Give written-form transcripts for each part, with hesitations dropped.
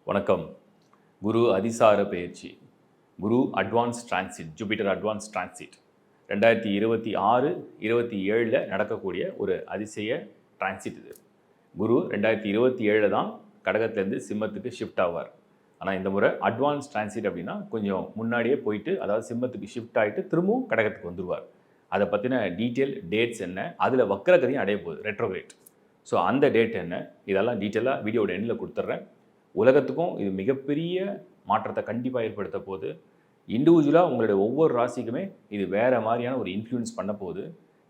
வணக்கம். குரு அதிசார பெயர்ச்சி, Guru advance transit, Jupiter advance transit 2026, 27 நடக்கக்கூடிய ஒரு அதிசய டிரான்சிட் இது. குரு 2027 தான் கடகத்திலேருந்து சிம்மத்துக்கு ஷிஃப்ட் ஆவார். ஆனால் இந்த முறை அட்வான்ஸ் டிரான்சிட் அப்படின்னா கொஞ்சம் முன்னாடியே போயிட்டு, அதாவது சிம்மத்துக்கு ஷிஃப்ட் ஆகிட்டு திரும்பவும் கடகத்துக்கு வந்துடுவார். அதை பற்றின டீட்டெயில் டேட்ஸ் என்ன, அதில் வக்கரகதியும் அடைய போகுது, ரெட்ரோகிரேட். ஸோ அந்த டேட் என்ன, இதெல்லாம் டீட்டெயிலாக வீடியோட எண்ணில் கொடுத்துட்றேன். உலகத்துக்கும் இது மிகப்பெரிய மாற்றத்தை கண்டிப்பாக ஏற்படுத்த போகுது. இண்டிவிஜுவலாக உங்களுடைய ஒவ்வொரு ராசிக்குமே இது வேறு மாதிரியான ஒரு இன்ஃப்ளூயன்ஸ் பண்ண போகுது.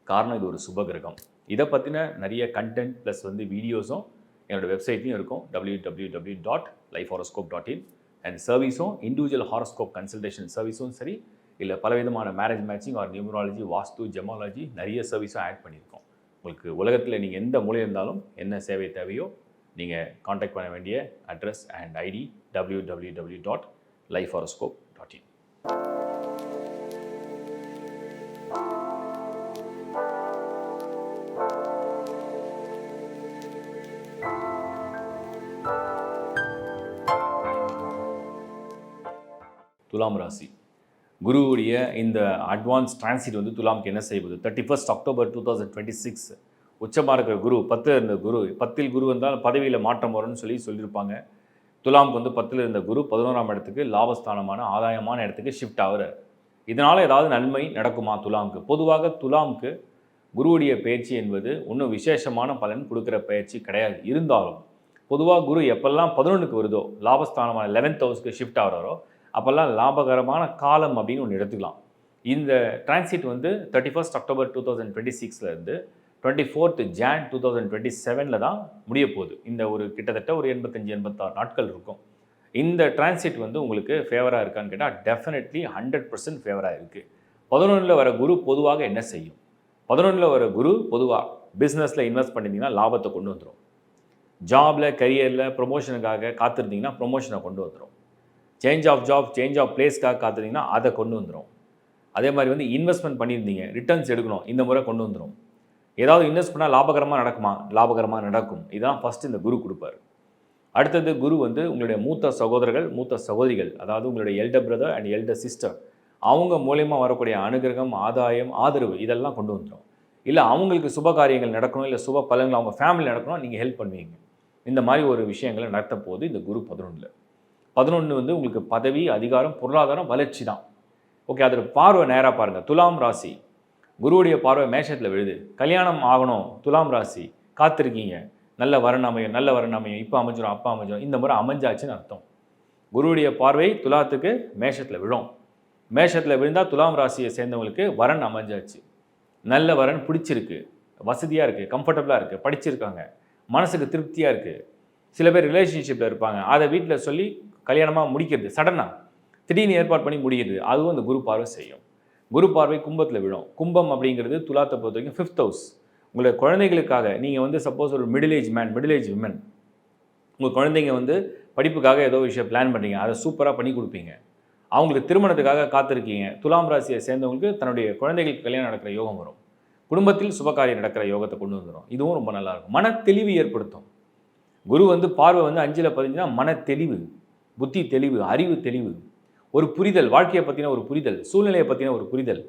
காரணம் இது ஒரு சுபகிரகம். இதை பற்றின நிறைய கண்டென்ட் ப்ளஸ் வீடியோஸும் என்னோடய வெப்சைட்லையும் இருக்கும், www.lifehoroscope.in. அண்ட் சர்வீஸும் இண்டிவிஜுவல் ஹாரோஸ்கோப் கன்சல்டேஷன் சர்வீஸும் சரி, இல்லை பலவிதமான மேரேஜ் மேட்சிங் ஆர் நியூமராலஜி, வாஸ்து, ஜெமாலஜி நிறைய சர்வீஸும் ஆட் பண்ணியிருக்கோம். உங்களுக்கு உலகத்தில் நீங்கள் எந்த மூலையில் இருந்தாலும் என்ன சேவை தேவையோ நீங்கள் காண்டாக்ட் பண்ண வேண்டிய அட்ரஸ் அண்ட் ஐடி www.lifehoroscope.in. துலாம் ராசி குருவுடைய இந்த அட்வான்ஸ் டிரான்சிட் துலாமுக்கு என்ன செய்வது? 31 அக்டோபர் 2026 உச்சமாக இருக்கிற குரு, 10 இருந்த குரு, 10 குரு வந்தால் பதவியில் மாற்றம் வரும்னு சொல்லியிருப்பாங்க. துலாமுக்கு 10 இருந்த குரு 11ஆம் இடத்துக்கு, லாபஸ்தானமான ஆதாயமான இடத்துக்கு ஷிஃப்ட் ஆகிறார். இதனால் ஏதாவது நன்மை நடக்குமா துலாமுக்கு? பொதுவாக துலாமுக்கு குருவுடைய பயிற்சி என்பது ஒன்றும் விசேஷமான பலன் கொடுக்குற பயிற்சி கிடையாது. இருந்தாலும் பொதுவாக குரு எப்பெல்லாம் 11க்கு வருதோ, லாபஸ்தானமான 11th ஹவுஸ்க்கு ஷிஃப்ட் ஆகிறாரோ, அப்போல்லாம் லாபகரமான காலம் அப்படின்னு ஒன்று எடுத்துக்கலாம். இந்த டிரான்சிட் 31 அக்டோபர் 2026 24th Jan 2027 தான் முடிய போகுது. இந்த ஒரு கிட்டத்தட்ட ஒரு 85-86 நாட்கள் இருக்கும். இந்த டிரான்சிட் உங்களுக்கு ஃபேவராக இருக்கான்னு கேட்டால் டெஃபினெட்லி 100% ஃபேவராக இருக்குது. 11ல் வர குரு பொதுவாக என்ன செய்யும்? 11ல் வர குரு பொதுவாக பிஸ்னஸில் இன்வெஸ்ட் பண்ணியிருந்தீங்கன்னா லாபத்தை கொண்டு வந்துடும். ஜாபில், கரியரில் ப்ரொமோஷனுக்காக காத்திருந்தீங்கன்னா ப்ரொமோஷனை கொண்டு வந்துடும். Change of job, change of பிளேஸ்க்காக காத்திருந்தீங்கன்னா அதை கொண்டு வந்துடும். அதே மாதிரி இன்வெஸ்ட்மெண்ட் பண்ணியிருந்தீங்க, ரிட்டர்ன்ஸ் எடுக்கணும், இந்த முறை கொண்டு வந்துடும். ஏதாவது இன்வெஸ்ட் பண்ணால் லாபகரமாக நடக்குமா? லாபகரமாக நடக்கும். இதுதான் ஃபஸ்ட்டு இந்த குரு கொடுப்பார். அடுத்தது குரு உங்களுடைய மூத்த சகோதரர்கள், மூத்த சகோதரிகள், அதாவது உங்களுடைய elder brother and elder sister, அவங்க மூலயமா வரக்கூடிய அனுகிரகம், ஆதாயம், ஆதரவு இதெல்லாம் கொண்டு வந்துடும். இல்லை அவங்களுக்கு சுப காரியங்கள் நடக்கணும், இல்லை சுப பலன்கள் அவங்க ஃபேமிலி நடக்கணும், நீங்கள் ஹெல்ப் பண்ணுவீங்க. இந்த மாதிரி ஒரு விஷயங்களை நடத்த போது இந்த குரு 11ல். 11 உங்களுக்கு பதவி, அதிகாரம், பொருளாதாரம், வளர்ச்சி தான். ஓகே, அதில் பார்வை நேராக பாருங்கள். துலாம் ராசி குருவுடைய பார்வை மேஷத்தில் விழுது. கல்யாணம் ஆகணும், துலாம் ராசி காத்திருக்கீங்க, நல்ல வரன் அமையும், நல்ல வரன் அமையும், இப்போ அமைஞ்சிடும், அப்போ அமைஞ்சிடும், இந்த முறை அமைஞ்சாச்சுன்னு அர்த்தம். குருவுடைய பார்வை துலாத்துக்கு மேஷத்தில் விழும். மேஷத்தில் விழுந்தால் துலாம் ராசியை சேர்ந்தவங்களுக்கு வரன் அமைஞ்சாச்சு. நல்ல வரன் பிடிச்சிருக்கு, வசதியாக இருக்குது, கம்ஃபர்டபுளாக இருக்குது, படிச்சிருக்காங்க, மனசுக்கு திருப்தியாக இருக்குது. சில பேர் ரிலேஷன்ஷிப்பில் இருப்பாங்க, அதை வீட்டில் சொல்லி கல்யாணமாக முடிக்கிறது, சடனாக திடீர்னு ஏற்பாடு பண்ணி முடிக்கிறது, அதுவும் அந்த குரு பார்வை செய்யும். குரு பார்வை கும்பத்தில் விழும். கும்பம் அப்படிங்கிறது துலாத்தை பொறுத்த வரைக்கும் 5th ஹவுஸ். உங்களுடைய குழந்தைகளுக்காக நீங்கள் சப்போஸ் ஒரு middle age man, middle age women, உங்கள் குழந்தைங்க படிப்புக்காக ஏதோ விஷயம் பிளான் பண்ணுறீங்க, அதை சூப்பராக பண்ணி கொடுப்பீங்க. அவங்களுக்கு திருமணத்துக்காக காத்திருக்கீங்க. துலாம் ராசியை சேர்ந்தவங்களுக்கு தன்னுடைய குழந்தைகளுக்கு கல்யாணம் நடக்கிற யோகம் வரும். குடும்பத்தில் சுபகாரியம் நடக்கிற யோகத்தை கொண்டு வந்துடும். இதுவும் ரொம்ப நல்லாயிருக்கும். மன தெளிவு ஏற்படுத்தும். குரு பார்வை 5ல் பதிஞ்சுன்னா மன தெளிவு, புத்தி தெளிவு, அறிவு தெளிவு, ஒரு புரிதல், வாழ்க்கையை பற்றின ஒரு புரிதல், சூழ்நிலையை பற்றின ஒரு புரிதல்,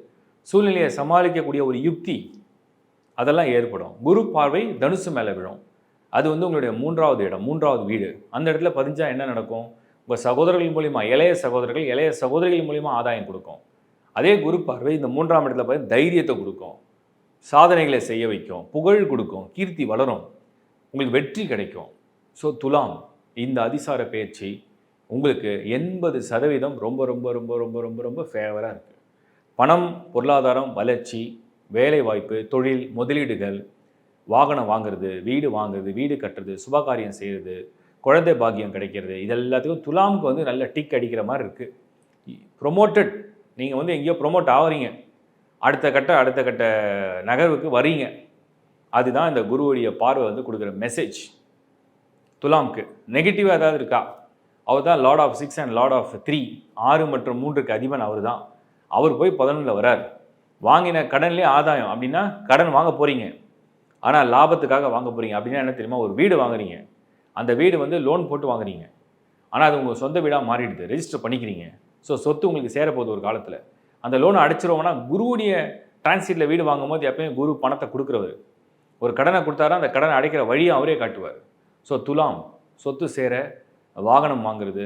சூழ்நிலையை சமாளிக்கக்கூடிய ஒரு யுக்தி, அதெல்லாம் ஏற்படும். குரு பார்வை தனுசு மேலே விழும். அது உங்களுடைய 3வது இடம், 3வது வீடு. அந்த இடத்துல பதிஞ்சால் என்ன நடக்கும்? உங்கள் சகோதரர்கள் மூலிமா, இளைய சகோதரர்கள், இளைய சகோதரிகள் மூலிமா ஆதாயம் கொடுக்கும். அதே குரு பார்வை இந்த 3ஆம் இடத்துல பார்த்து தைரியத்தை கொடுக்கும், சாதனைகளை செய்ய வைக்கும், புகழ் கொடுக்கும், கீர்த்தி வளரும், உங்களுக்கு வெற்றி கிடைக்கும். ஸோ துலாம் இந்த அதிசார பயிற்சி உங்களுக்கு 80% ரொம்ப ரொம்ப ரொம்ப ரொம்ப ரொம்ப ரொம்ப ஃபேவராக இருக்குது. பணம், பொருளாதாரம், வளர்ச்சி, வேலை வாய்ப்பு, தொழில், முதலீடுகள், வாகனம் வாங்குறது, வீடு கட்டுறது, சுபகாரியம் செய்கிறது, குழந்தை பாக்கியம் கிடைக்கிறது, இது எல்லாத்துக்கும் துலாமுக்கு நல்ல டிக் அடிக்கிற மாதிரி இருக்குது. ப்ரொமோட்டட், நீங்கள் எங்கேயோ ப்ரொமோட் ஆகிறீங்க, அடுத்த கட்ட நகர்வுக்கு வரீங்க. அதுதான் இந்த குருவுடைய பார்வை கொடுக்குற மெசேஜ். துலாமுக்கு நெகட்டிவாக ஏதாவது இருக்கா? அவர் தான் lord of 6 and lord of 3, 6 மற்றும் 3க்கு அதிபன் அவர் தான். அவர் போய் 11ல் வரார். வாங்கின கடன்லேயே ஆதாயம் அப்படின்னா கடன் வாங்க போகிறீங்க, ஆனால் லாபத்துக்காக வாங்க போகிறீங்க. அப்படின்னா என்ன தெரியுமா? ஒரு வீடு வாங்குறீங்க, அந்த வீடு லோன் போட்டு வாங்குறீங்க. ஆனால் அது உங்கள் சொந்த வீடாக மாறிடுது, ரெஜிஸ்டர் பண்ணிக்கிறீங்க. ஸோ சொத்து உங்களுக்கு சேரப்போகுது ஒரு காலத்தில். அந்த லோனை அடைச்சிருவோம்னா குருவுடைய டிரான்சிட்டில் வீடு வாங்கும்போது எப்பயும் குரு பணத்தை கொடுக்குறவர். ஒரு கடனை கொடுத்தாரா அந்த கடனை அடைக்கிற வழியை அவரே காட்டுவார். ஸோ துலாம் சொத்து சேர, வாகனம் வாங்குறது,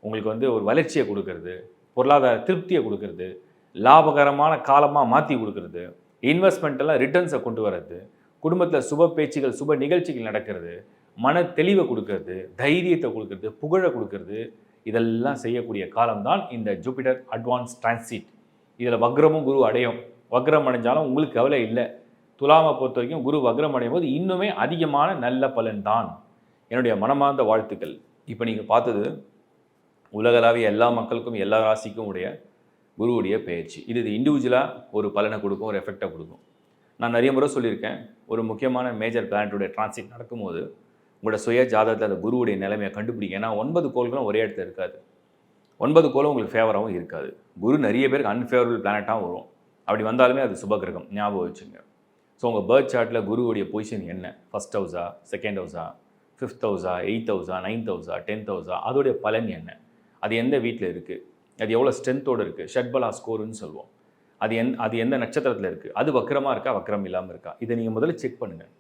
உங்களுக்கு வந்து ஒரு வளர்ச்சியை கொடுக்கறது, பொருளாதார திருப்தியை கொடுக்கறது, லாபகரமான காலமாக மாற்றி கொடுக்கறது, இன்வெஸ்ட்மெண்ட்டெல்லாம் ரிட்டர்ன்ஸை கொண்டு வர்றது, குடும்பத்தில் சுப பேச்சுகள் சுப நிகழ்ச்சிகள் நடக்கிறது, மன தெளிவை கொடுக்கறது, தைரியத்தை கொடுக்கறது, புகழை கொடுக்கறது, இதெல்லாம் செய்யக்கூடிய காலம்தான் இந்த ஜூபிட்டர் அட்வான்ஸ் டிரான்சிட். இதில் வக்ரமும் குரு அடையும். வக்ரம் அடைஞ்சாலும் உங்களுக்கு கவலை இல்லை. துலாமை பொறுத்த வரைக்கும் குரு வக்ரம் அடையும் போது இன்னுமே அதிகமான நல்ல பலன் தான். என்னுடைய மனமார்ந்த வாழ்த்துக்கள். இப்போ நீங்கள் பார்த்தது உலகளாவிய எல்லா மக்களுக்கும் எல்லா ராசிக்கும் உடைய குருவுடைய பயிற்சி. இது இண்டிவிஜுவலாக ஒரு பலனை கொடுக்கும், ஒரு எஃபெக்டை கொடுக்கும். நான் நிறைய முறை சொல்லியிருக்கேன், ஒரு முக்கியமான மேஜர் பிளானட்டுடைய டிரான்சிட் நடக்கும்போது உங்களோட சுய ஜாதகத்தில் அந்த குருவுடைய நிலைமையை கண்டுபிடிங்க. ஏன்னா 9 கோள்களும் ஒரே இடத்துல இருக்காது. 9 கோளும் உங்களுக்கு ஃபேவராகவும் இருக்காது. குரு நிறைய பேருக்கு அன்ஃபேவரபிள் பிளானட்டாகவும் வரும். அப்படி வந்தாலுமே அது சுபகிரகம், ஞாபகம் வச்சுங்க. ஸோ உங்கள் பர்த் சார்ட்டில் குருவுடைய பொசிஷன் என்ன, first ஹவுஸா, second ஹவுஸா, 5th ஹவுஸா, 8th ஹவுஸா, 9th ஹவுஸா, 10th ஹவுஸா, அதோடைய பலன் என்ன, அது எந்த வீட்டில் இருக்குது, அது எவ்வளோ ஸ்ட்ரென்த்தோடு இருக்குது, ஷட்பலா ஸ்கோருன்னு சொல்லுவோம். அது எந்த நட்சத்திரத்தில் இருக்குது, அது வக்கரமாக இருக்கா, வக்கரம் இல்லாமல் இருக்கா, இதை நீங்கள் முதல்ல செக் பண்ணுங்கள்.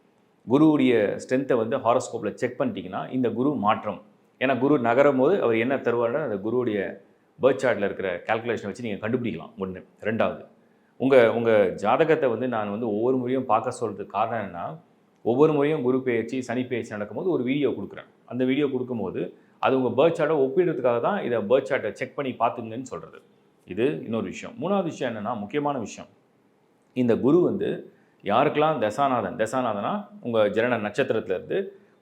குருவுடைய ஸ்ட்ரென்த்தை வந்து ஹாரோஸ்கோப்பில் செக் பண்ணிட்டீங்கன்னா இந்த குரு மாற்றம். ஏன்னா குரு நகரும் போது அவர் என்ன தருவார்னா அந்த குருவுடைய பர்த் சார்ட்டில் இருக்கிற கால்குலேஷனை வச்சு நீங்கள் கண்டுபிடிக்கலாம். ஒன்று. ரெண்டாவது, உங்கள் ஜாதகத்தை வந்து நான் வந்து ஒவ்வொரு முறையும் பார்க்க சொல்கிறதுக்கு காரணம் என்னென்னா, ஒவ்வொரு முறையும் குரு பெயர்ச்சி சனி பெயர்ச்சி நடக்கும்போது ஒரு வீடியோ கொடுக்குறேன். அந்த வீடியோ கொடுக்கும்போது அது உங்கள் பர்த் சார்ட்டை ஒப்பிடுறதுக்காக தான் இதை பர்த் சார்ட்டை செக் பண்ணி பார்த்துங்கன்னு சொல்கிறது. இது இன்னொரு விஷயம். மூணாவது விஷயம் என்னென்னா, முக்கியமான விஷயம், இந்த குரு வந்து யாருக்கெல்லாம் தசாநாதனா உங்கள் ஜனன நட்சத்திரத்திலேருந்து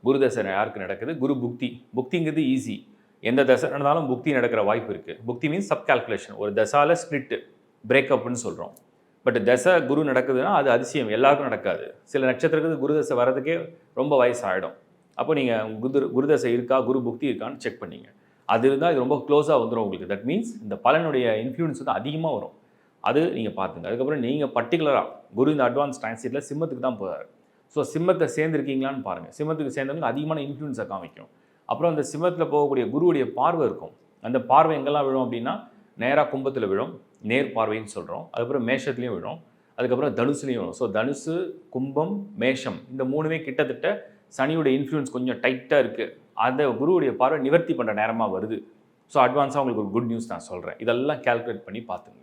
குரு தசை யாருக்கு நடக்குது, குரு புக்திங்கிறது ஈஸி. எந்த தசை நடந்தாலும் புக்தி நடக்கிற வாய்ப்பு இருக்குது. புக்தி மீன்ஸ் சப் கால்குலேஷன். ஒரு தசால ஸ்பிளிட்டு பிரேக்கப்னு சொல்கிறோம். பட் தசை குரு நடக்குதுன்னா அது அதிசயம், எல்லாருக்கும் நடக்காது. சில நட்சத்திரத்துக்கு குரு தசை வர்றதுக்கே ரொம்ப வயசாகிடும். அப்போ நீங்கள் குரு தசை இருக்கா, குரு புக்தி இருக்கான்னு செக் பண்ணிங்க. அது இருந்தால் இது ரொம்ப க்ளோஸாக வந்துடும் உங்களுக்கு. தட் மீன்ஸ் இந்த பலனுடைய இன்ஃப்ளூயன்ஸ் வந்து அதிகமாக வரும். அது நீங்கள் பார்த்துங்க. அதுக்கப்புறம் நீங்கள் பர்டிகுலராக குரு இந்த அட்வான்ஸ் டிரான்சிட்டில் சிம்மத்துக்கு தான் போகிறார். ஸோ சிம்மத்தை சேர்ந்துருக்கீங்களான்னு பாருங்கள். சிம்மத்துக்கு சேர்ந்தவங்க அதிகமான இன்ஃப்ளூயன்ஸை காமிக்கும். அப்புறம் அந்த சிம்மத்தில் போகக்கூடிய குருவுடைய பார்வை இருக்கும். அந்த பார்வை எங்கெல்லாம் விழும் அப்படின்னா, நேராக கும்பத்தில் விழும், நேர் பார்வைன்னு சொல்கிறோம். அதுக்கப்புறம் மேஷத்துலேயும் விழும், அதுக்கப்புறம் தனுசுலேயும் விழும். ஸோ தனுசு, கும்பம், மேஷம் இந்த மூணுமே கிட்டத்தட்ட சனியுடைய இன்ஃப்ளூயன்ஸ் கொஞ்சம் டைட்டாக இருக்குது. அந்த குருவுடைய பார்வை நிவர்த்தி பண்ணுற நேரமாக வருது. ஸோ அட்வான்ஸாக உங்களுக்கு ஒரு குட் நியூஸ் நான் சொல்கிறேன். இதெல்லாம் கால்குலேட் பண்ணி பார்த்துங்க.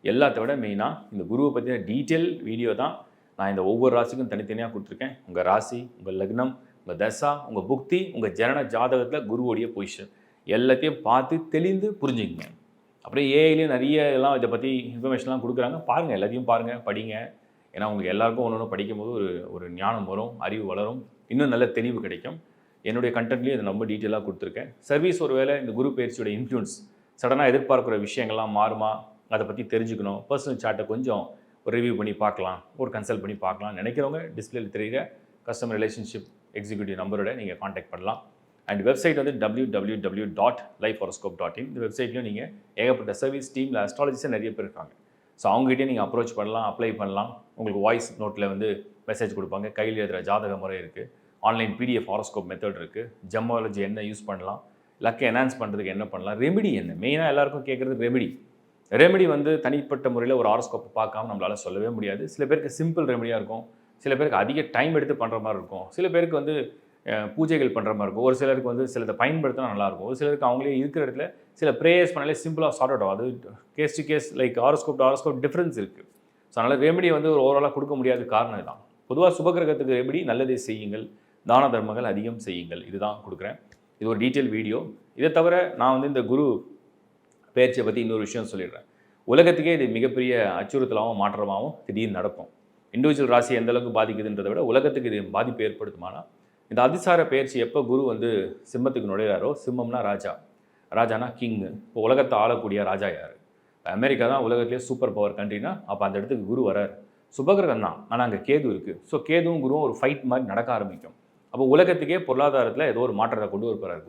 எல்லாத்த விட மெயினாக இந்த குருவை பற்றின டீட்டெயில் வீடியோ தான் நான் இந்த ஒவ்வொரு ராசிக்கும் தனித்தனியாக கொடுத்துருக்கேன். உங்கள் ராசி, உங்கள் லக்னம், உங்கள் தசா, உங்கள் புக்தி, உங்கள் ஜனன ஜாதகத்தில் குருவுடைய பொசிஷன் எல்லாத்தையும் பார்த்து தெளிந்து புரிஞ்சுக்கங்க. அப்புறம் ஏஐலையும் நிறைய எல்லாம் இதை பற்றி இன்ஃபர்மேஷன்லாம் கொடுக்குறாங்க. பாருங்கள், எல்லாத்தையும் பாருங்கள், படிங்க. ஏன்னா உங்களுக்கு எல்லாருக்கும் ஒன்று ஒன்று படிக்கும்போது ஒரு ஞானம் வரும், அறிவு வளரும், இன்னும் நல்ல தெளிவு கிடைக்கும். என்னுடைய கண்டென்ட்லேயும் இதை ரொம்ப டீட்டெயிலாக கொடுத்துருக்கேன். சர்வீஸ் ஒரு வேளை இந்த குரு பயிற்சியோட இன்ஃப்ளூயன்ஸ் சடனாக எதிர்பார்க்குற விஷயங்கள்லாம் மாறுமா, அதை பற்றி தெரிஞ்சுக்கணும், பர்சனல் சார்ட்டை கொஞ்சம் ஒரு ரிவ்யூ பண்ணி பார்க்கலாம், ஒரு கன்சல்ட் பண்ணி பார்க்கலாம் நினைக்கிறவங்க டிஸ்பிளேல தெரிகிற கஸ்டமர் ரிலேஷன்ஷிப் எக்ஸிக்யூட்டிவ் நம்பரோட நீங்கள் காண்டாக்ட் பண்ணலாம். அண்ட் வெப்சைட் வந்து www.lifehoroscope.in. இந்த வெப்சைட்லையும் நீங்கள் ஏகப்பட்ட சர்வீஸ் டீமில் அஸ்ட்ராலஜிஸே நிறைய பேர் இருக்காங்க. ஸோ அவங்ககிட்டே நீங்கள் அப்ரோச் பண்ணலாம், அப்ளை பண்ணலாம். உங்களுக்கு வாய்ஸ் நோட்டில் வந்து மெசேஜ் கொடுப்பாங்க. கையில் எழுதுகிற ஜாதக முறை இருக்குது, ஆன்லைன் PDF ஹாரோஸ்கோப் மெத்தட் இருக்குது, ஜெமாலஜி என்ன யூஸ் பண்ணலாம், லக்கை என்ஹான்ஸ் பண்ணுறதுக்கு என்ன பண்ணலாம், ரெமெடி என்ன, மெயினாக எல்லாருக்கும் கேட்குறது ரெமெடி வந்து தனிப்பட்ட முறையில் ஒரு ஹாரோஸ்கோப்பை பார்க்காம நம்மளால் சொல்லவே முடியாது. சில பேருக்கு சிம்பிள் ரெமெடியாக இருக்கும், சில பேருக்கு அதிக டைம் எடுத்து பண்ணுற மாதிரி இருக்கும், சில பேருக்கு வந்து பூஜைகள் பண்ணுற மாதிரி இருக்கும், ஒரு சிலருக்கு வந்து சிலதை பயன்படுத்தினா நல்லாயிருக்கும், ஒரு சிலருக்கு அவங்களே இருக்கிற இடத்துல சில ப்ரேயர்ஸ் பண்ணாலே சிம்பிளாக சார்ட் அவுட் ஆகும். அது case to case like horoscope to horoscope difference இருக்குது. ஸோ அதனால் ரெமெடியை வந்து ஒரு ஓவராலாக கொடுக்க முடியாத காரணம் இதுதான். பொதுவாக சுபகிரகத்துக்கு ரெமெடி நல்லதே செய்யுங்கள், தான தர்மங்கள் அதிகம் செய்யுங்கள், இதுதான் கொடுக்குறேன். இது ஒரு டீட்டெயில் வீடியோ. இதை தவிர நான் வந்து இந்த குரு பயிற்சியை பற்றி இன்னொரு விஷயம் சொல்லிடுறேன். உலகத்துக்கே இது மிகப்பெரிய அச்சுறுத்தலாகவும் மாற்றமாகவும் திடீர்னு நடக்கும். இண்டிவிஜுவல் ராசி எந்த அளவுக்கு பாதிக்குதுன்றதை விட உலகத்துக்கு இது பாதிப்பு ஏற்படுத்துமானா, இந்த அதிசார பயிற்சி எப்போ குரு வந்து சிம்மத்துக்கு நுழைகிறாரோ, சிம்மம்னா ராஜானா கிங்கு. இப்போ உலகத்தை ஆளக்கூடிய ராஜா யார்? அமெரிக்கா தான் உலகத்திலே சூப்பர் பவர் கண்ட்ரினா, அப்போ அந்த இடத்துக்கு குரு வரார். சுபகிரகம் தான், ஆனால் அங்கே கேது இருக்குது. ஸோ கேதுவும் குருவும் ஒரு ஃபைட் மாதிரி நடக்க ஆரம்பிக்கும். அப்போ உலகத்துக்கே பொருளாதாரத்தில் ஏதோ ஒரு மாற்றத்தை கொண்டு வரப்போகிறார்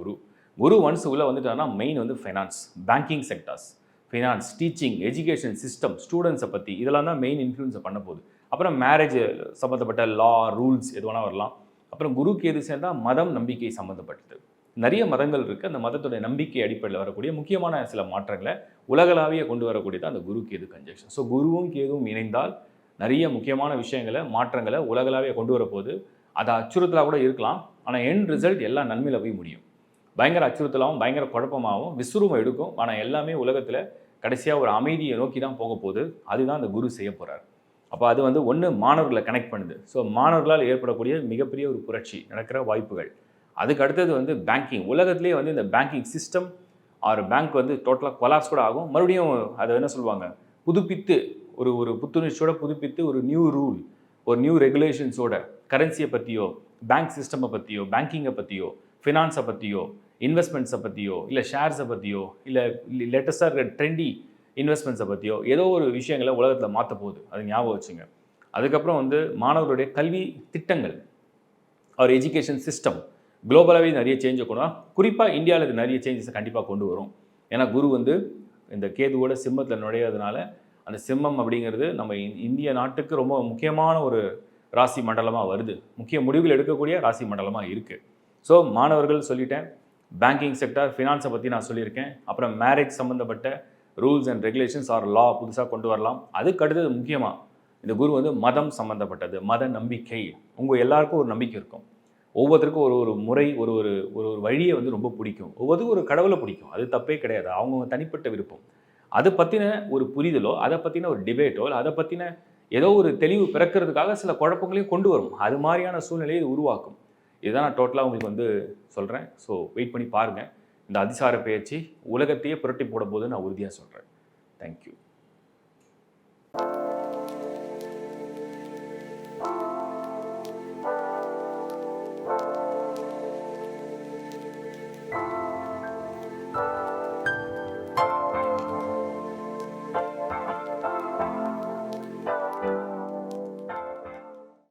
குரு ஒன்ஸ் உள்ளே வந்துட்டாருன்னா மெயின் வந்து finance, banking sectors, finance, teaching, education system, ஸ்டூடெண்ட்ஸை பற்றி இதெல்லாம் தான் மெயின் இன்ஃப்ளூயன்ஸை பண்ண போகுது. அப்புறம் மேரேஜ் சம்மந்தப்பட்ட லா ரூல்ஸ் எது வேணால் வரலாம். அப்புறம் குரு கேது சேர்ந்தால் மதம் நம்பிக்கை சம்மந்தப்பட்டது. நிறைய மதங்கள் இருக்குது. அந்த மதத்துடைய நம்பிக்கை அடிப்படையில் வரக்கூடிய முக்கியமான சில மாற்றங்களை உலகளாவிய கொண்டு வரக்கூடியது அந்த குரு கேது கன்ஜெக்ஷன். ஸோ குருவும் கேதுவும் இணைந்தால் நிறைய முக்கியமான விஷயங்களை மாற்றங்களை உலகளாவிய கொண்டு வரப்போது. அது அச்சுறுத்தலாக கூட இருக்கலாம், ஆனால் எண்ட் ரிசல்ட் எல்லாம் நன்மையில் போய் முடியும். பயங்கர அச்சுறுத்தலாகவும் பயங்கர குழப்பமாகவும் விஸ்வரூபம் எடுக்கும், ஆனால் எல்லாமே உலகத்தில் கடைசியாக ஒரு அமைதியை நோக்கி தான் போக போகுது. அதுதான் அந்த குரு செய்ய போகிறார். அப்போ அது வந்து ஒன்று மாணவர்களை கனெக்ட் பண்ணுது. ஸோ மாணவர்களால் ஏற்படக்கூடிய மிகப்பெரிய ஒரு புரட்சி நடக்கிற வாய்ப்புகள். அதுக்கு அடுத்தது வந்து பேங்கிங். உலகத்திலே வந்து இந்த பேங்கிங் சிஸ்டம் ஆர் பேங்க் வந்து டோட்டலாக கொலாப்ஸ் கூட ஆகும். மறுபடியும் அதை என்ன சொல்லுவாங்க, புதுப்பித்து ஒரு புத்துணர்ச்சியோட புதுப்பித்து ஒரு நியூ ரூல், ஒரு நியூ ரெகுலேஷன்ஸோட கரன்சியை பற்றியோ, பேங்க் சிஸ்டமை பற்றியோ, பேங்கிங்கை பற்றியோ, ஃபினான்ஸை பற்றியோ, இன்வெஸ்ட்மெண்ட்ஸை பற்றியோ, இல்லை ஷேர்ஸை பற்றியோ, இல்லை லேட்டஸ்ட்டாக இருக்கிற ட்ரெண்டி இன்வெஸ்ட்மெண்ட்ஸை பற்றியோ ஏதோ ஒரு விஷயங்களை உலகத்தில் மாற்ற போகுது. அது ஞாபகம் வச்சுங்க. அதுக்கப்புறம் வந்து மாணவர்களுடைய கல்வி திட்டங்கள், அவர் எஜுகேஷன் சிஸ்டம் குளோபலாகவே நிறைய சேஞ்சை கொண்டு வரும். குறிப்பாக இந்தியாவில் இது நிறைய சேஞ்சஸை கண்டிப்பாக கொண்டு வரும். ஏன்னா குரு வந்து இந்த கேதுவோட சிம்மத்தில் நுழையாதனால அந்த சிம்மம் அப்படிங்கிறது நம்ம இந்திய நாட்டுக்கு ரொம்ப முக்கியமான ஒரு ராசி மண்டலமாக வருது. முக்கிய முடிவுகள் எடுக்கக்கூடிய ராசி மண்டலமாக இருக்குது. ஸோ மாணவர்கள் சொல்லிட்டேன், பேங்கிங் செக்டர், ஃபினான்ஸை பற்றி நான் சொல்லியிருக்கேன். அப்புறம் மேரேஜ் சம்மந்தப்பட்ட ரூல்ஸ் அண்ட் ரெகுலேஷன்ஸ் ஆர் லா புதுசாக கொண்டு வரலாம். அதுக்கு அடுத்தது முக்கியமாக இந்த குரு வந்து மதம் சம்மந்தப்பட்டது, மத நம்பிக்கை. உங்கள் எல்லாருக்கும் ஒரு நம்பிக்கை இருக்கும். ஒவ்வொருத்தருக்கும் ஒரு முறை, ஒரு வழியை வந்து ரொம்ப பிடிக்கும். ஒவ்வொருத்தருக்கும் ஒரு கடவுளை பிடிக்கும். அது தப்பே கிடையாது, அவங்க தனிப்பட்ட விருப்பம். அதை பற்றின ஒரு புரிதலோ, அதை பற்றின ஒரு டிபேட்டோ, இல்லை அதை பற்றின ஏதோ ஒரு தெளிவு பிறக்கிறதுக்காக சில குழப்பங்களையும் கொண்டு வரும். அது மாதிரியான சூழ்நிலையை இது உருவாக்கும். இதுதான் நான் டோட்டலாக உங்களுக்கு வந்து சொல்கிறேன். ஸோ வெயிட் பண்ணி பாருங்கள். இந்த அதிசார பயிற்சி உலகத்தையே புரட்டி போட போது நான் உறுதியாக சொல்கிறேன். தேங்க்யூ.